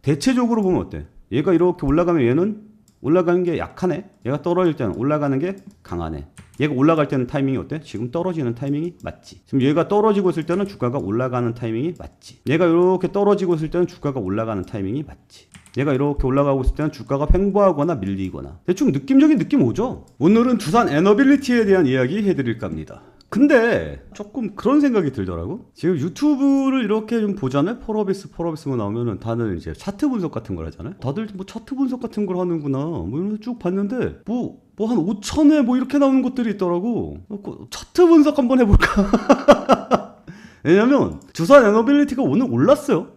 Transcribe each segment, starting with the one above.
대체적으로 보면 어때? 얘가 이렇게 올라가면 얘는 올라가는 게 약하네. 얘가 떨어질 때는 올라가는 게 강하네. 얘가 올라갈 때는 타이밍이 어때? 지금 떨어지는 타이밍이 맞지. 지금 얘가 떨어지고 있을 때는 주가가 올라가는 타이밍이 맞지. 얘가 이렇게 떨어지고 있을 때는 주가가 올라가는 타이밍이 맞지. 얘가 이렇게 올라가고 있을 때는 주가가 횡보하거나 밀리거나. 대충 느낌적인 느낌 오죠? 오늘은 두산 에너빌리티에 대한 이야기 해드릴까 합니다. 근데 조금 그런 생각이 들더라고. 지금 유튜브를 이렇게 좀 보잖아요. 펄어비스만 나오면은 다들 이제 차트 분석 같은 걸 하잖아요. 다들 뭐 차트 분석 같은 걸 하는구나 뭐 이런 쭉 봤는데 뭐 한 5천에 뭐 이렇게 나오는 것들이 있더라고. 차트 분석 한번 해볼까? 왜냐면 두산 에너빌리티가 오늘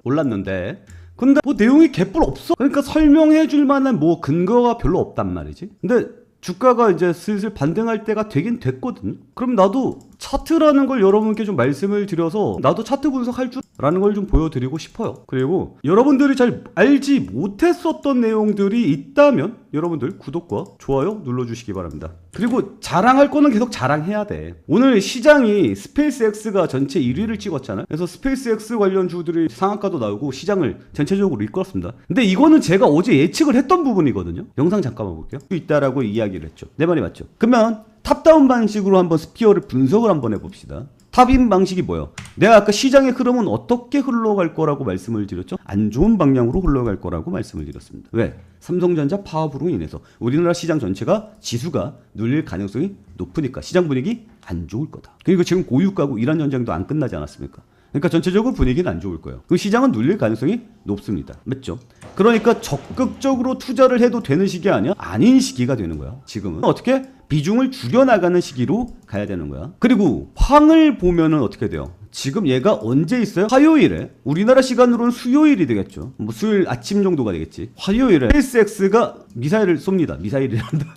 올랐는데 근데 뭐 내용이 개뿔 없어. 그러니까 설명해 줄 만한 뭐 근거가 별로 없단 말이지. 근데 주가가 이제 슬슬 반등할 때가 되긴 됐거든요. 그럼 나도 차트라는 걸 여러분께 좀 말씀을 드려서 나도 차트 분석할 줄 라는 걸 좀 보여드리고 싶어요. 그리고 여러분들이 잘 알지 못했었던 내용들이 있다면 여러분들 구독과 좋아요 눌러주시기 바랍니다. 그리고 자랑할 거는 계속 자랑해야 돼. 오늘 시장이 스페이스X가 전체 1위를 찍었잖아요. 그래서 스페이스X 관련 주들이 상한가도 나오고 시장을 전체적으로 이끌었습니다. 근데 이거는 제가 어제 예측을 했던 부분이거든요. 영상 잠깐만 볼게요. 있다라고 이야기를 했죠. 내 말이 맞죠? 그러면 탑다운 방식으로 한번 스피어를 분석을 한번 해봅시다. 탑인 방식이 뭐예요? 내가 아까 시장의 흐름은 어떻게 흘러갈 거라고 말씀을 드렸죠? 안 좋은 방향으로 흘러갈 거라고 말씀을 드렸습니다. 왜? 삼성전자 파업으로 인해서 우리나라 시장 전체가 지수가 눌릴 가능성이 높으니까 시장 분위기 안 좋을 거다. 그리고 지금 고유가고 이란 전쟁도 안 끝나지 않았습니까? 그러니까 전체적으로 분위기는 안 좋을 거예요. 그 시장은 눌릴 가능성이 높습니다. 맞죠? 그러니까 적극적으로 투자를 해도 되는 시기 아니야? 아닌 시기가 되는 거야. 지금은 어떻게? 비중을 줄여나가는 시기로 가야 되는 거야. 그리고 황을 보면은 어떻게 돼요? 지금 얘가 언제 있어요? 화요일에, 우리나라 시간으로는 수요일이 되겠죠. 뭐 수요일 아침 정도가 되겠지. 화요일에 스페이스X가 미사일을 쏩니다. 미사일이란다.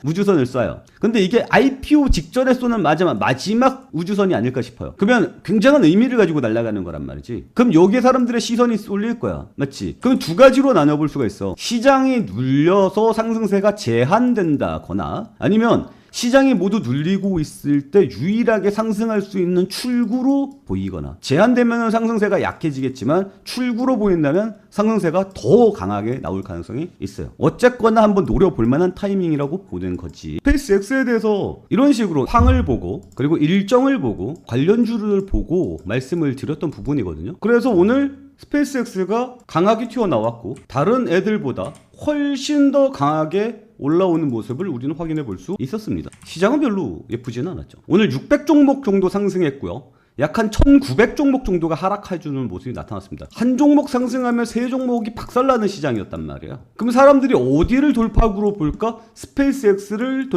우주선을 쏴요. 근데 이게 IPO 직전에 쏘는 마지막 우주선이 아닐까 싶어요. 그러면 굉장한 의미를 가지고 날아가는 거란 말이지. 그럼 여기에 사람들의 시선이 쏠릴 거야. 맞지? 그럼 두 가지로 나눠볼 수가 있어. 시장이 눌려서 상승세가 제한된다거나 아니면 시장이 모두 눌리고 있을 때 유일하게 상승할 수 있는 출구로 보이거나 제한되면 상승세가 약해지겠지만 출구로 보인다면 상승세가 더 강하게 나올 가능성이 있어요. 어쨌거나 한번 노려볼 만한 타이밍이라고 보는 거지. 스페이스X에 대해서 이런 식으로 상을 보고 그리고 일정을 보고 관련주를 보고 말씀을 드렸던 부분이거든요. 그래서 오늘 스페이스X가 강하게 튀어나왔고 다른 애들보다 훨씬 더 강하게 올라오는 모습을 우리는 확인해 볼 수 있었습니다. 시장은 별로 예쁘지는 않았죠. 오늘 600 종목 정도 상승했고요. 약 한 1900 종목 정도가 하락해주는 모습이 나타났습니다. 한 종목 상승하면 세 종목이 박살나는 시장이었단 말이에요. 그럼 사람들이 어디를 돌파구로 볼까? 스페이스X를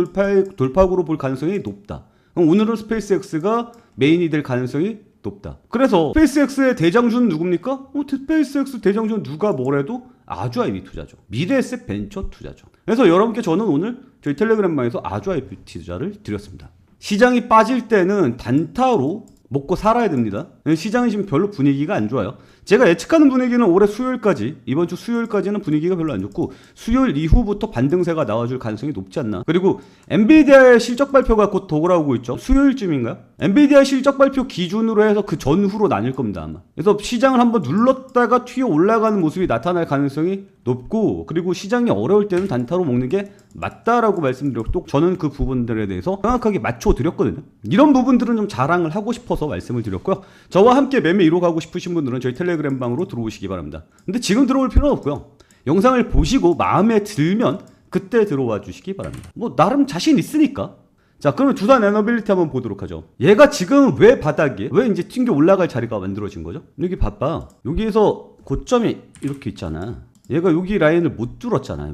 돌파구로 볼 가능성이 높다. 그럼 오늘은 스페이스X가 메인이 될 가능성이 높다. 그래서 스페이스X의 대장주는 누굽니까? 스페이스X 대장주는 누가 뭐래도 아주 IB 투자죠. 미래에셋 벤처 투자죠. 그래서 여러분께 저는 오늘 저희 텔레그램방에서 아주 IB 투자를 드렸습니다. 시장이 빠질 때는 단타로 먹고 살아야 됩니다. 시장이 지금 별로 분위기가 안 좋아요. 제가 예측하는 분위기는 올해 수요일까지, 이번 주 수요일까지는 분위기가 별로 안 좋고 수요일 이후부터 반등세가 나와줄 가능성이 높지 않나. 그리고 엔비디아의 실적 발표가 곧 돌아오고 있죠. 수요일쯤인가요? 엔비디아 실적 발표 기준으로 해서 그 전후로 나뉠 겁니다 아마. 그래서 시장을 한번 눌렀다가 튀어 올라가는 모습이 나타날 가능성이 높고 그리고 시장이 어려울 때는 단타로 먹는 게 맞다라고 말씀드렸고 저는 그 부분들에 대해서 정확하게 맞춰드렸거든요. 이런 부분들은 좀 자랑을 하고 싶어서 말씀을 드렸고요. 저와 함께 매매 이뤄가고 싶으신 분들은 저희 텔레그램 방으로 들어오시기 바랍니다. 근데 지금 들어올 필요는 없고요. 영상을 보시고 마음에 들면 그때 들어와 주시기 바랍니다. 뭐 나름 자신 있으니까. 자, 그러면 두산 에너빌리티 한번 보도록 하죠. 얘가 지금 왜 바닥이에요? 왜 이제 튕겨 올라갈 자리가 만들어진 거죠? 여기 봐봐. 여기에서 고점이 이렇게 있잖아. 얘가 여기 라인을 못 뚫었잖아.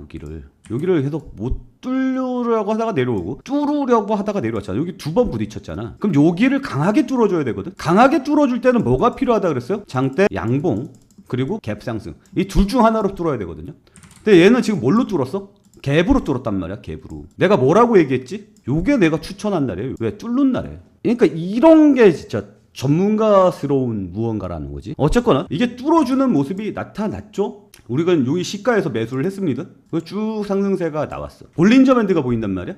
여기를 계속 못 뚫으려고 하다가 내려오고 뚫으려고 하다가 내려왔잖아. 여기 두 번 부딪혔잖아. 그럼 여기를 강하게 뚫어줘야 되거든. 강하게 뚫어줄 때는 뭐가 필요하다 그랬어요? 장대, 양봉, 그리고 갭 상승. 이 둘 중 하나로 뚫어야 되거든요. 근데 얘는 지금 뭘로 뚫었어? 갭으로 뚫었단 말이야. 갭으로. 내가 뭐라고 얘기했지? 요게 내가 추천한 날이에요. 왜? 뚫는 날이에요. 그러니까 이런 게 진짜 전문가스러운 무언가라는 거지. 어쨌거나 이게 뚫어주는 모습이 나타났죠. 우리가 여기 시가에서 매수를 했습니다. 쭉 상승세가 나왔어. 볼린저 밴드가 보인단 말이야.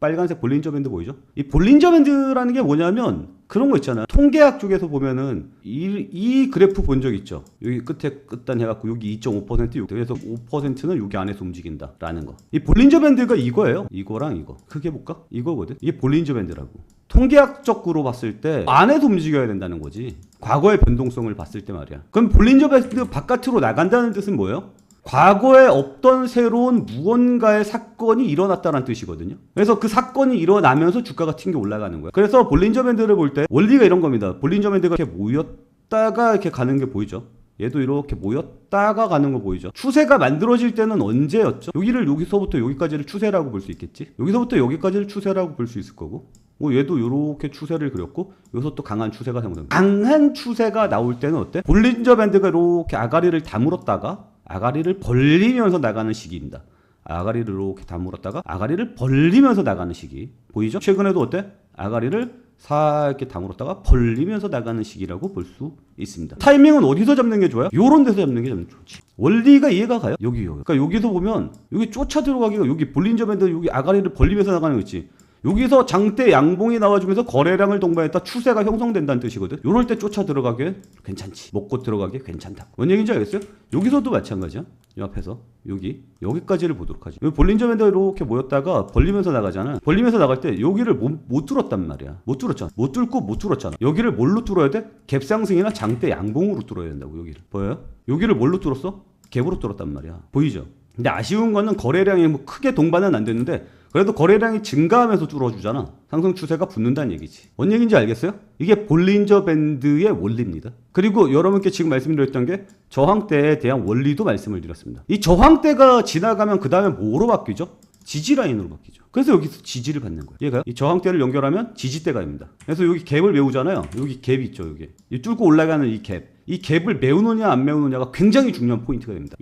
빨간색 볼린저 밴드 보이죠? 이 볼린저 밴드라는 게 뭐냐면 그런 거 있잖아요. 통계학 쪽에서 보면은 이 그래프 본 적 있죠? 여기 끝에 끝단 해갖고 여기 2.5% 그래서 5%는 여기 안에서 움직인다 라는 거. 이 볼린저 밴드가 이거예요. 이거랑 이거 크게 볼까? 이거거든. 이게 볼린저 밴드라고. 통계학적으로 봤을 때 안에서 움직여야 된다는 거지. 과거의 변동성을 봤을 때 말이야. 그럼 볼린저 밴드 바깥으로 나간다는 뜻은 뭐예요? 과거에 없던 새로운 무언가의 사건이 일어났다는 뜻이거든요. 그래서 그 사건이 일어나면서 주가가 튕겨 올라가는 거야. 그래서 볼린저 밴드를 볼 때 원리가 이런 겁니다. 볼린저 밴드가 이렇게 모였다가 이렇게 가는 게 보이죠. 얘도 이렇게 모였다가 가는 거 보이죠. 추세가 만들어질 때는 언제였죠? 여기서부터 여기까지를 추세라고 볼 수 있겠지. 여기서부터 여기까지를 추세라고 볼 수 있을 거고, 얘도 이렇게 추세를 그렸고, 여기서 또 강한 추세가 생성됩니다. 강한 추세가 나올 때는 어때? 볼린저 밴드가 이렇게 아가리를 다물었다가 아가리를 벌리면서 나가는 시기입니다. 아가리를 이렇게 다물었다가 아가리를 벌리면서 나가는 시기 보이죠? 최근에도 어때? 아가리를 살게 다물었다가 벌리면서 나가는 시기라고 볼 수 있습니다. 타이밍은 어디서 잡는 게 좋아요? 요런 데서 잡는 게 좋지. 원리가 이해가 가요? 여기. 그러니까 여기서 보면 여기 쫓아 들어가기가 여기 볼린저 밴드 여기 아가리를 벌리면서 나가는 거 있지. 여기서 장대 양봉이 나와주면서 거래량을 동반했다 추세가 형성된다는 뜻이거든. 요럴 때 쫓아 들어가게 괜찮지. 먹고 들어가게 괜찮다. 뭔 얘기인지 알겠어요? 여기서도 마찬가지야. 이 앞에서 여기까지를 보도록 하죠. 여기 볼린저 밴드가 이렇게 모였다가 벌리면서 나가잖아. 벌리면서 나갈 때 여기를 못 뚫었단 말이야. 못 뚫었잖아. 못 뚫고 못 뚫었잖아. 여기를 뭘로 뚫어야 돼? 갭상승이나 장대 양봉으로 뚫어야 된다고. 여기를 보여요? 여기를 뭘로 뚫었어? 갭으로 뚫었단 말이야. 보이죠? 근데 아쉬운 거는 거래량이 뭐 크게 동반은 안 됐는데 그래도 거래량이 증가하면서 뚫어주잖아. 상승 추세가 붙는다는 얘기지. 뭔 얘기인지 알겠어요? 이게 볼린저 밴드의 원리입니다. 그리고 여러분께 지금 말씀드렸던 게 저항대에 대한 원리도 말씀을 드렸습니다. 이 저항대가 지나가면 그 다음에 뭐로 바뀌죠? 지지라인으로 바뀌죠. 그래서 여기서 지지를 받는 거예요. 얘가 이 저항대를 연결하면 지지대가입니다. 그래서 여기 갭을 메우잖아요. 여기 갭이 있죠. 여기 이 뚫고 올라가는 이 갭. 이 갭을 메우느냐 안 메우느냐가 굉장히 중요한 포인트가 됩니다.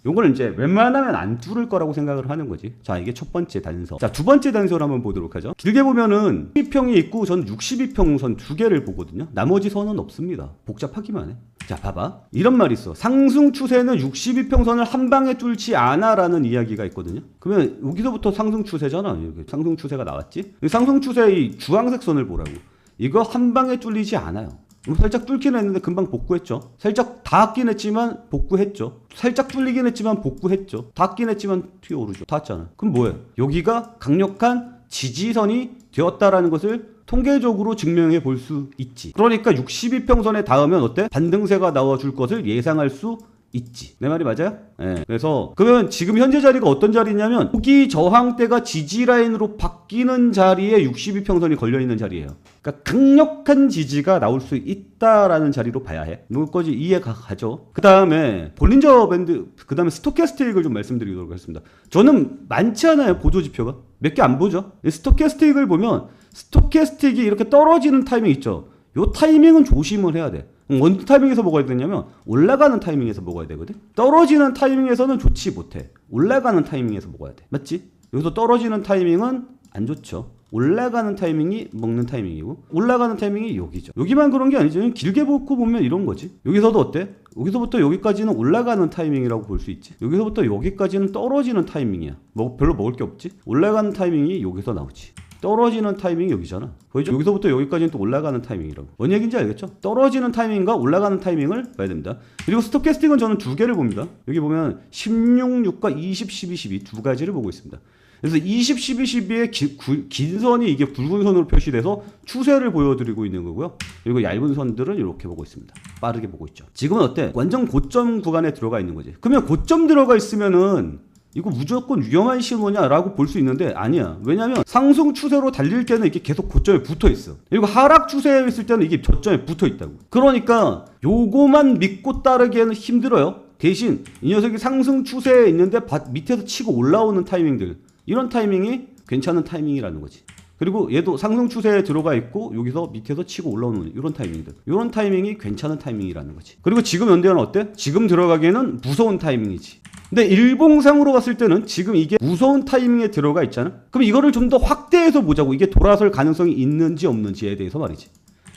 요거는 이제 웬만하면 안 뚫을 거라고 생각을 하는 거지. 자, 이게 첫 번째 단서. 자, 두 번째 단서를 한번 보도록 하죠. 길게 보면은 12평이 있고 전 62평 선 두 개를 보거든요. 나머지 선은 없습니다. 복잡하기만 해. 자, 봐봐. 이런 말이 있어. 상승 추세는 62평 선을 한 방에 뚫지 않아 라는 이야기가 있거든요. 그러면 여기서부터 상승 추세잖아. 여기 상승 추세가 나왔지? 상승 추세의 주황색 선을 보라고. 이거 한 방에 뚫리지 않아요. 살짝 뚫긴 했는데 금방 복구했죠. 살짝 닿긴 했지만 복구했죠. 살짝 뚫리긴 했지만 복구했죠. 닿긴 했지만 튀어오르죠. 닿았잖아. 그럼 뭐예요? 여기가 강력한 지지선이 되었다라는 것을 통계적으로 증명해 볼 수 있지. 그러니까 62평선에 닿으면 어때? 반등세가 나와줄 것을 예상할 수 있지. 내 말이 맞아요? 네. 그래서 그러면 지금 현재 자리가 어떤 자리냐면 여기 저항대가 지지라인으로 바뀌는 자리에 62평선이 걸려있는 자리예요. 그러니까 강력한 지지가 나올 수 있다라는 자리로 봐야 해. 여기까지 이해가 가죠. 그 다음에 볼린저 밴드, 그 다음에 스토캐스틱을 좀 말씀드리도록 하겠습니다. 저는 많지 않아요. 보조지표가. 몇 개 안 보죠. 스토캐스틱을 보면 스토캐스틱이 이렇게 떨어지는 타이밍 있죠. 요 타이밍은 조심을 해야 돼. 어느 타이밍에서 먹어야 되냐면 올라가는 타이밍에서 먹어야 되거든. 떨어지는 타이밍에서는 좋지 못해. 올라가는 타이밍에서 먹어야 돼. 맞지? 여기서 떨어지는 타이밍은 안 좋죠. 올라가는 타이밍이 먹는 타이밍이고 올라가는 타이밍이 여기죠. 여기만 그런 게 아니죠. 길게 보고 보면 이런 거지. 여기서도 어때? 여기서부터 여기까지는 올라가는 타이밍이라고 볼 수 있지. 여기서부터 여기까지는 떨어지는 타이밍이야. 별로 먹을 게 없지. 올라가는 타이밍이 여기서 나오지. 떨어지는 타이밍이 여기잖아. 보이죠? 여기서부터 여기까지는 또 올라가는 타이밍이라고. 뭔 얘기인지 알겠죠? 떨어지는 타이밍과 올라가는 타이밍을 봐야 됩니다. 그리고 스토캐스틱은 저는 두 개를 봅니다. 여기 보면 16, 6과 20, 12, 12 두 가지를 보고 있습니다. 그래서 20, 12, 12의 긴 선이 이게 굵은 선으로 표시돼서 추세를 보여드리고 있는 거고요. 그리고 얇은 선들은 이렇게 보고 있습니다. 빠르게 보고 있죠. 지금은 어때? 완전 고점 구간에 들어가 있는 거지. 그러면 고점 들어가 있으면은 이거 무조건 위험한 신호냐라고 볼 수 있는데 아니야. 왜냐면 상승 추세로 달릴 때는 이게 계속 고점에 붙어 있어. 그리고 하락 추세에 있을 때는 이게 저점에 붙어 있다고. 그러니까 요거만 믿고 따르기에는 힘들어요. 대신 이 녀석이 상승 추세에 있는데 밑에서 치고 올라오는 타이밍들, 이런 타이밍이 괜찮은 타이밍이라는 거지. 그리고 얘도 상승 추세에 들어가 있고 여기서 밑에서 치고 올라오는 이런 타이밍들, 이런 타이밍이 괜찮은 타이밍이라는 거지. 그리고 지금 연대는 어때? 지금 들어가기에는 무서운 타이밍이지. 근데 일봉상으로 봤을 때는 지금 이게 무서운 타이밍에 들어가 있잖아. 그럼 이거를 좀 더 확대해서 보자고. 이게 돌아설 가능성이 있는지 없는지에 대해서 말이지.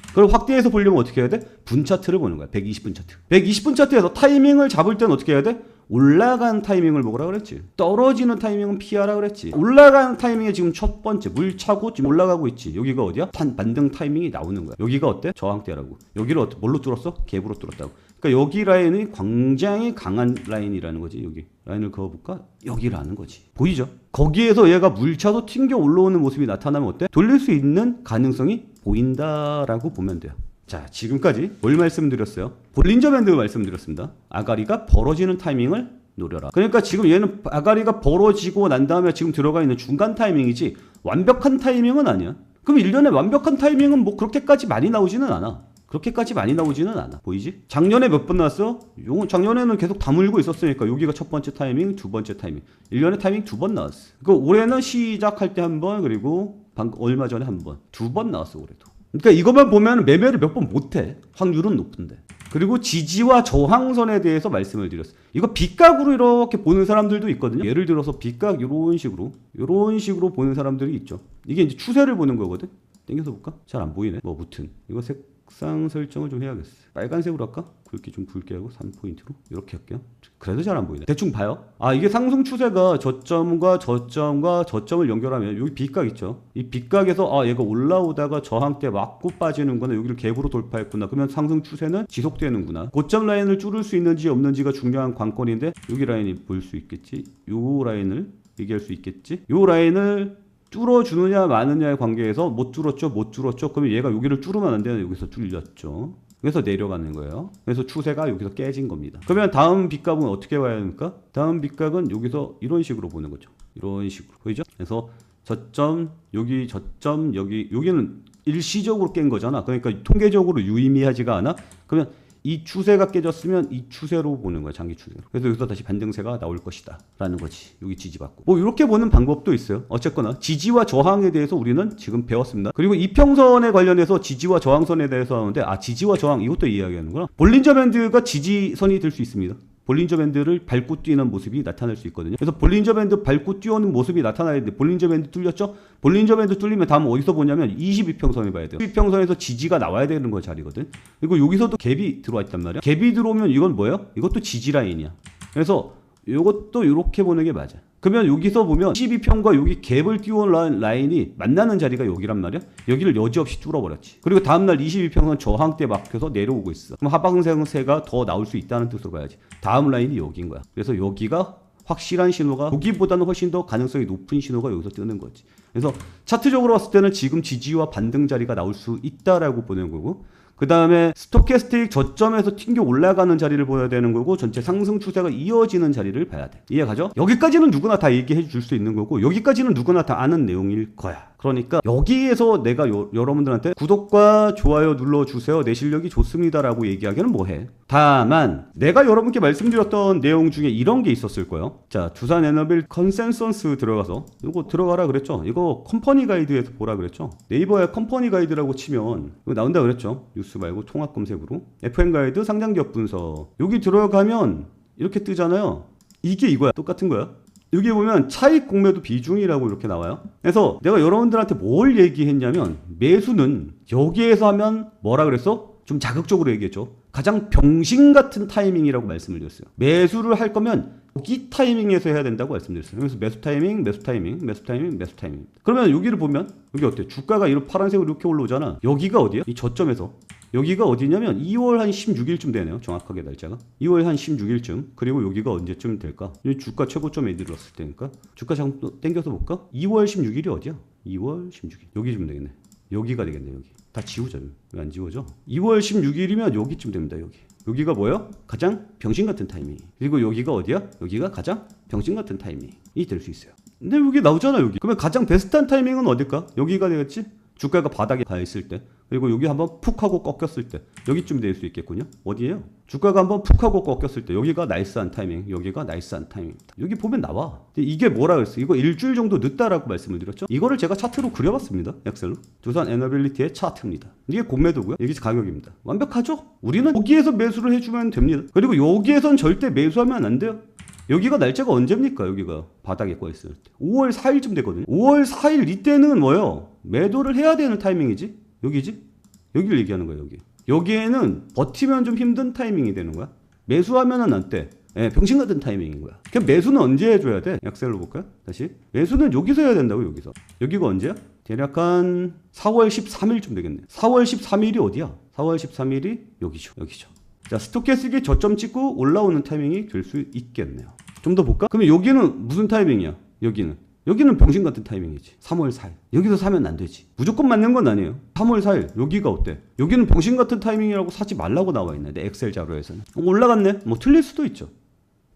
그걸 확대해서 보려면 어떻게 해야 돼? 분 차트를 보는 거야. 120분 차트. 120분 차트에서 타이밍을 잡을 때는 어떻게 해야 돼? 올라가는 타이밍을 먹으라 그랬지. 떨어지는 타이밍은 피하라 그랬지. 올라가는 타이밍에 지금 첫 번째 물 차고 지금 올라가고 있지. 여기가 어디야? 반등 타이밍이 나오는 거야. 여기가 어때? 저항대라고. 여기를 뭘로 뚫었어? 갭으로 뚫었다고. 그러니까 여기 라인이 굉장히 강한 라인이라는 거지. 여기 라인을 그어볼까? 여기라는 거지. 보이죠? 거기에서 얘가 물차도 튕겨 올라오는 모습이 나타나면 어때? 돌릴 수 있는 가능성이 보인다라고 보면 돼요. 자, 지금까지 뭘 말씀드렸어요? 볼린저 밴드 말씀드렸습니다. 아가리가 벌어지는 타이밍을 노려라. 그러니까 지금 얘는 아가리가 벌어지고 난 다음에 지금 들어가 있는 중간 타이밍이지 완벽한 타이밍은 아니야. 그럼 1년에 완벽한 타이밍은 뭐 그렇게까지 많이 나오지는 않아. 그렇게까지 많이 나오지는 않아. 보이지? 작년에 몇 번 나왔어? 작년에는 계속 다물고 있었으니까 여기가 첫 번째 타이밍, 두 번째 타이밍. 1년에 타이밍 2번 나왔어. 그 올해는 시작할 때 한 번, 그리고 얼마 전에 한 번. 2번 나왔어, 올해도. 그러니까 이것만 보면 매매를 몇 번 못해. 확률은 높은데. 그리고 지지와 저항선에 대해서 말씀을 드렸어요. 이거 빗각으로 이렇게 보는 사람들도 있거든요. 예를 들어서 빗각 이런 식으로 보는 사람들이 있죠. 이게 이제 추세를 보는 거거든. 당겨서 볼까? 잘 안 보이네. 뭐 무튼 이거 색상 설정을 좀 해야겠어. 빨간색으로 할까? 굵게 좀 굵게 하고 3포인트로 이렇게 할게요. 그래도 잘 안 보이네. 대충 봐요. 아, 이게 상승 추세가 저점과 저점을 연결하면 여기 빗각 있죠. 이 빗각에서 아, 얘가 올라오다가 저항대 맞고 빠지는구나. 여기를 갭으로 돌파했구나. 그러면 상승 추세는 지속되는구나. 고점 라인을 뚫을 수 있는지 없는지가 중요한 관건인데 여기 라인이 보일 수 있겠지. 요 라인을 얘기할 수 있겠지. 요 라인을 뚫어주느냐 마느냐의 관계에서 못 뚫었죠. 그러면 얘가 여기를 뚫으면 안 되는 여기서 뚫렸죠. 그래서 내려가는 거예요. 그래서 추세가 여기서 깨진 겁니다. 그러면 다음 빗각은 어떻게 봐야 됩니까? 다음 빗각은 여기서 이런 식으로 보는 거죠. 이런 식으로. 보이죠? 그래서 저점, 여기 저점, 여기는 일시적으로 깬 거잖아. 그러니까 통계적으로 유의미하지가 않아. 그러면 이 추세가 깨졌으면 이 추세로 보는 거야. 장기 추세로. 그래서 여기서 다시 반등세가 나올 것이다 라는 거지. 여기 지지받고 뭐 이렇게 보는 방법도 있어요. 어쨌거나 지지와 저항에 대해서 우리는 지금 배웠습니다. 그리고 이평선에 관련해서 지지와 저항선에 대해서 하는데 아, 지지와 저항 이것도 이야기하는구나. 볼린저 밴드가 지지선이 될 수 있습니다. 볼린저 밴드를 밟고 뛰는 모습이 나타날 수 있거든요. 그래서 볼린저 밴드 밟고 뛰어오는 모습이 나타나야 되는데 볼린저 밴드 뚫렸죠? 볼린저 밴드 뚫리면 다음 어디서 보냐면 22평선에 봐야 돼요. 22평선에서 지지가 나와야 되는 거 자리거든. 그리고 여기서도 갭이 들어와 있단 말이야. 갭이 들어오면 이건 뭐예요? 이것도 지지 라인이야. 그래서 이것도 이렇게 보는 게 맞아. 그러면 여기서 보면 12평과 여기 갭을 띄워온 라인이 만나는 자리가 여기란 말이야. 여기를 여지없이 뚫어버렸지. 그리고 다음날 22평선 저항대 막혀서 내려오고 있어. 그럼 하방세가 더 나올 수 있다는 뜻으로 봐야지. 다음 라인이 여기인 거야. 그래서 여기가 확실한 신호가 여기보다는 훨씬 더 가능성이 높은 신호가 여기서 뜨는 거지. 그래서 차트적으로 봤을 때는 지금 지지와 반등 자리가 나올 수 있다라고 보는 거고, 그 다음에 스토캐스틱 저점에서 튕겨 올라가는 자리를 보여야 되는 거고, 전체 상승 추세가 이어지는 자리를 봐야 돼. 이해가죠? 여기까지는 누구나 다 얘기해 줄 수 있는 거고, 여기까지는 누구나 다 아는 내용일 거야. 그러니까 여기에서 내가 여러분들한테 구독과 좋아요 눌러주세요, 내 실력이 좋습니다라고 얘기하기는 뭐해. 다만 내가 여러분께 말씀드렸던 내용 중에 이런 게 있었을 거예요. 자, 두산 에너빌 컨센서스 들어가서 이거 들어가라 그랬죠. 이거 컴퍼니 가이드에서 보라 그랬죠. 네이버에 컴퍼니 가이드라고 치면 이거 나온다 그랬죠. 뉴스 말고 통합 검색으로 FM 가이드 상장기업 분석, 여기 들어가면 이렇게 뜨잖아요. 이게 이거야. 똑같은 거야. 여기 보면 차익 공매도 비중이라고 이렇게 나와요. 그래서 내가 여러분들한테 뭘 얘기했냐면, 매수는 여기에서 하면 뭐라 그랬어? 좀 자극적으로 얘기했죠. 가장 병신 같은 타이밍이라고 말씀을 드렸어요. 매수를 할 거면 여기 타이밍에서 해야 된다고 말씀드렸어요. 그래서 매수 타이밍. 그러면 여기를 보면 여기 어때? 주가가 이렇게 파란색으로 이렇게 올라오잖아. 여기가 어디야? 이 저점에서 여기가 어디냐면 2월 한 16일쯤 되네요. 정확하게 날짜가 2월 한 16일쯤. 그리고 여기가 언제쯤 될까? 주가 최고점에 이르렀을 때니까 주가 잠깐 땡겨서 볼까? 2월 16일이 어디야? 2월 16일 여기쯤 되겠네. 여기가 되겠네. 여기 다 지우자. 왜 안 지워져? 2월 16일이면 여기쯤 됩니다. 여기가 뭐예요? 가장 병신 같은 타이밍. 그리고 여기가 어디야? 여기가 가장 병신 같은 타이밍이 될 수 있어요. 근데 여기 나오잖아. 여기. 그러면 가장 베스트한 타이밍은 어딜까? 여기가 되겠지? 주가가 바닥에 가 있을 때, 그리고 여기 한번 푹 하고 꺾였을 때, 여기쯤 될 수 있겠군요. 어디예요? 주가가 한번 푹 하고 꺾였을 때, 여기가 나이스한 타이밍, 여기가 나이스한 타이밍입니다. 여기 보면 나와. 근데 이게 뭐라 그랬어? 이거 일주일 정도 늦다라고 말씀을 드렸죠. 이거를 제가 차트로 그려봤습니다. 엑셀로. 두산 에너빌리티의 차트입니다. 이게 공매도고요. 이게 가격입니다. 완벽하죠? 우리는 여기에서 매수를 해주면 됩니다. 그리고 여기에선 절대 매수하면 안 돼요. 여기가 날짜가 언제입니까? 여기가 바닥에 꺼있을 때 5월 4일쯤 되거든요. 5월 4일 이때는 뭐예요? 매도를 해야 되는 타이밍이지? 여기지? 여기를 얘기하는 거예요. 여기에는 버티면 좀 힘든 타이밍이 되는 거야. 매수하면은 안 돼. 예, 병신 같은 타이밍인 거야. 그럼 매수는 언제 해줘야 돼? 엑셀로 볼까요? 다시 매수는 여기서 해야 된다고. 여기서. 여기가 언제야? 대략 한 4월 13일쯤 되겠네. 4월 13일이 어디야? 4월 13일이 여기죠. 여기죠. 자, 스토캐스틱이 저점 찍고 올라오는 타이밍이 될 수 있겠네요. 좀 더 볼까? 그러면 여기는 무슨 타이밍이야? 여기는 병신 같은 타이밍이지. 3월 4일. 여기서 사면 안 되지. 무조건 맞는 건 아니에요. 3월 4일. 여기가 어때? 여기는 병신 같은 타이밍이라고 사지 말라고 나와 있네. 내 엑셀 자료에서는. 올라갔네. 뭐 틀릴 수도 있죠.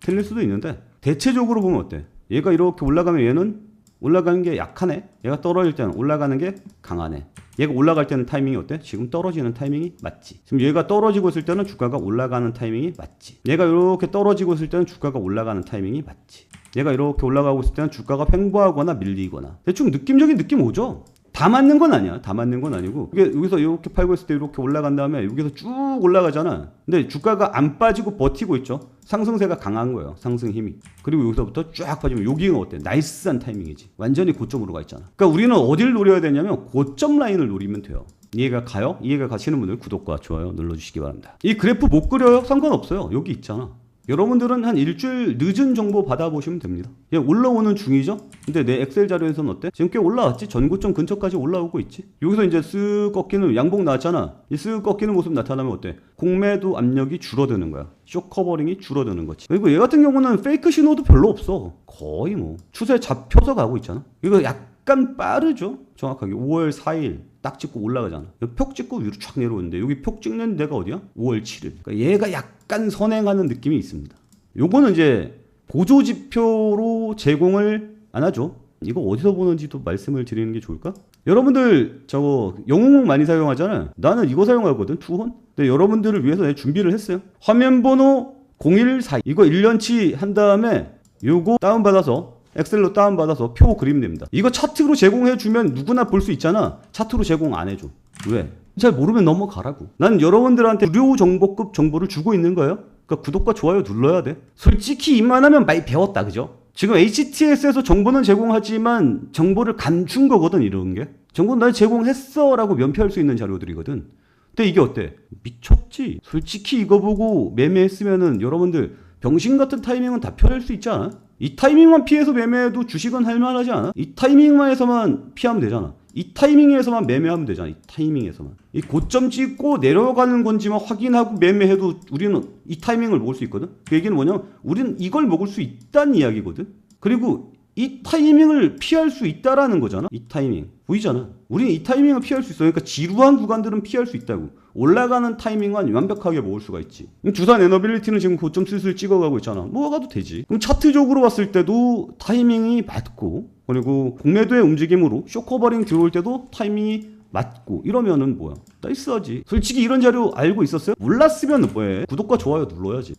틀릴 수도 있는데 대체적으로 보면 어때? 얘가 이렇게 올라가면 얘는 올라가는 게 약하네. 얘가 떨어질 때는 올라가는 게 강하네. 얘가 올라갈 때는 타이밍이 어때? 지금 떨어지는 타이밍이 맞지. 지금 얘가 떨어지고 있을 때는 주가가 올라가는 타이밍이 맞지. 얘가 이렇게 떨어지고 있을 때는 주가가 올라가는 타이밍이 맞지. 얘가 이렇게 올라가고 있을 때는 주가가 횡보하거나 밀리거나. 대충 느낌적인 느낌 오죠? 다 맞는 건 아니야. 다 맞는 건 아니고. 이게 여기서 이렇게 팔고 있을 때 이렇게 올라간 다음에 여기서 쭉 올라가잖아. 근데 주가가 안 빠지고 버티고 있죠. 상승세가 강한 거예요. 상승 힘이. 그리고 여기서부터 쫙 빠지면 여기가 어때? 나이스한 타이밍이지. 완전히 고점으로 가 있잖아. 그러니까 우리는 어디를 노려야 되냐면 고점 라인을 노리면 돼요. 이해가 가요? 이해가 가시는 분들 구독과 좋아요 눌러주시기 바랍니다. 이 그래프 못 그려요? 상관없어요. 여기 있잖아. 여러분들은 한 일주일 늦은 정보 받아보시면 됩니다. 그냥 올라오는 중이죠? 근데 내 엑셀 자료에서는 어때? 지금 꽤 올라왔지? 전고점 근처까지 올라오고 있지? 여기서 이제 쓱 꺾이는 양봉 나왔잖아. 이 쓱 꺾이는 모습 나타나면 어때? 공매도 압력이 줄어드는 거야. 쇼 커버링이 줄어드는 거지. 그리고 얘 같은 경우는 페이크 신호도 별로 없어. 거의 뭐 추세 잡혀서 가고 있잖아. 이거 약간 빠르죠? 정확하게 5월 4일 딱 찍고 올라가잖아. 표 찍고 위로 쫙 내려오는데 여기 표 찍는 데가 어디야? 5월 7일. 그러니까 얘가 약간 선행하는 느낌이 있습니다. 요거는 이제 보조지표로 제공을 안 하죠. 이거 어디서 보는지도 말씀을 드리는 게 좋을까? 여러분들 저거 영웅 많이 사용하잖아요. 나는 이거 사용하거든. 투혼. 근데 여러분들을 위해서 내가 준비를 했어요. 화면번호 0142 이거 1년치 한 다음에 요거 다운받아서 엑셀로 다운받아서 표 그리면 됩니다. 이거 차트로 제공해주면 누구나 볼 수 있잖아. 차트로 제공 안 해줘. 왜? 잘 모르면 넘어가라고. 난 여러분들한테 무료 정보급 정보를 주고 있는 거예요. 그러니까 구독과 좋아요 눌러야 돼. 솔직히 이만하면 많이 배웠다. 그죠? 지금 HTS에서 정보는 제공하지만 정보를 감춘 거거든. 이런 게. 정보는 날 제공했어 라고 면피할 수 있는 자료들이거든. 근데 이게 어때? 미쳤지. 솔직히 이거 보고 매매했으면은 여러분들 병신 같은 타이밍은 다 펴낼 수 있지 않아? 이 타이밍만 피해서 매매해도 주식은 할만하지 않아? 이 타이밍만에서만 피하면 되잖아. 이 타이밍에서만 매매하면 되잖아. 이 타이밍에서만. 이 고점 찍고 내려가는 건지만 확인하고 매매해도 우리는 이 타이밍을 먹을 수 있거든. 그 얘기는 뭐냐면 우리는 이걸 먹을 수 있다는 이야기거든. 그리고 이 타이밍을 피할 수 있다라는 거잖아. 이 타이밍 보이잖아. 우리는 이 타이밍을 피할 수 있어. 그러니까 지루한 구간들은 피할 수 있다고. 올라가는 타이밍만 완벽하게 먹을 수가 있지. 주산 에너빌리티는 지금 고점 슬슬 찍어가고 있잖아. 뭐가도 되지. 그럼 차트적으로 봤을 때도 타이밍이 맞고, 그리고 공매도의 움직임으로 쇼커버링 들어올 때도 타이밍이 맞고 이러면은 뭐야? 나이스하지. 솔직히 이런 자료 알고 있었어요? 몰랐으면 뭐해? 구독과 좋아요 눌러야지.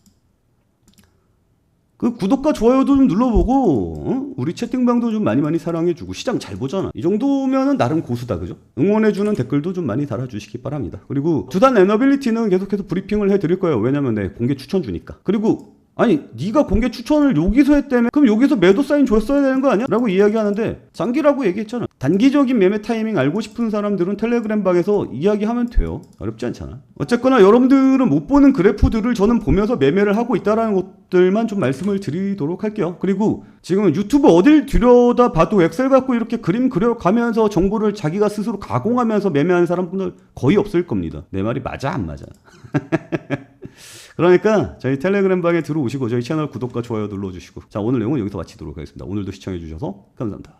그 구독과 좋아요도 좀 눌러보고 우리 채팅방도 좀 많이 사랑해주고 시장 잘 보잖아. 이 정도면은 나름 고수다. 그죠? 응원해주는 댓글도 좀 많이 달아주시기 바랍니다. 그리고 두단 에너빌리티는 계속해서 브리핑을 해드릴 거예요. 왜냐면 내 공개 추천 주니까. 그리고 아니 네가 공개 추천을 여기서 했다며 그럼 여기서 매도 사인 줬어야 되는 거 아니야? 라고 이야기하는데 장기라고 얘기했잖아. 단기적인 매매 타이밍 알고 싶은 사람들은 텔레그램 방에서 이야기하면 돼요. 어렵지 않잖아. 어쨌거나 여러분들은 못 보는 그래프들을 저는 보면서 매매를 하고 있다는 것들만 좀 말씀을 드리도록 할게요. 그리고 지금 유튜브 어딜 들여다 봐도 엑셀 갖고 이렇게 그림 그려가면서 정보를 자기가 스스로 가공하면서 매매하는 사람분들 거의 없을 겁니다. 내 말이 맞아 안 맞아? 그러니까 저희 텔레그램 방에 들어오시고 저희 채널 구독과 좋아요 눌러주시고 자 오늘 내용은 여기서 마치도록 하겠습니다. 오늘도 시청해주셔서 감사합니다.